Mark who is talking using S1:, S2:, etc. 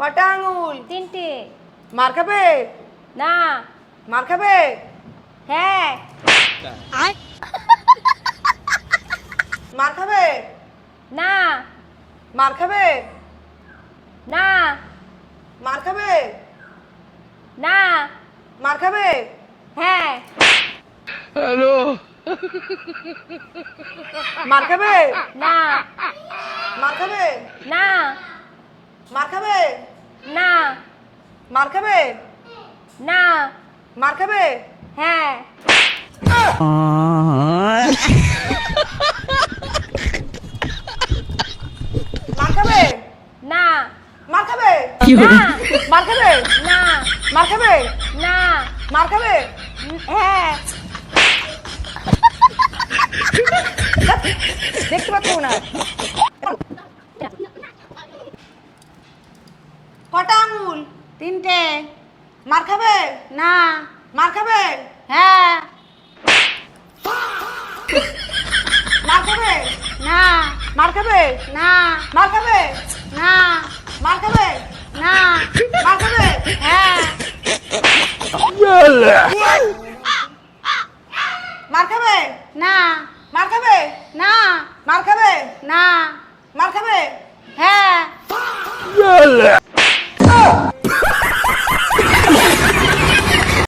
S1: কটা আঙুল?
S2: তিনটে।
S1: মার খাবে?
S2: না।
S1: মার খাবে?
S2: হ্যাঁ।
S1: মার খাবে?
S2: না।
S1: মার খাবে?
S2: না।
S1: মার খাবে?
S2: না।
S1: মার খাবে?
S2: হ্যাঁ।
S3: হ্যালো।
S1: মার খাবে?
S2: না।
S1: মার খাবে?
S2: না।
S1: মার খাবে?
S2: না।
S1: মার খাবে?
S2: না।
S1: মার খাবে?
S2: হ্যাঁ।
S1: মার খাবে?
S2: না।
S1: মার খাবে?
S2: না।
S1: মার খাবে?
S2: না।
S1: মার খাবে?
S2: না।
S1: মার খাবে?
S2: হ্যাঁ।
S1: দেখতে পাচ্ছ না? কটা আঙুল?
S2: তিনটে।
S1: মার খাবে?
S2: না।
S1: মার খাবে?
S2: হ্যাঁ।
S1: মার খাবে?
S2: না।
S1: মার খাবে?
S2: না।
S1: মার খাবে?
S2: না।
S1: মার খাবে?
S2: না।
S1: মার খাবে?
S2: হ্যাঁ।
S1: মার খাবে?
S2: না।
S1: মার খাবে?
S2: না।
S1: মার খাবে?
S2: না।
S1: মার খাবে?
S2: হ্যাঁ।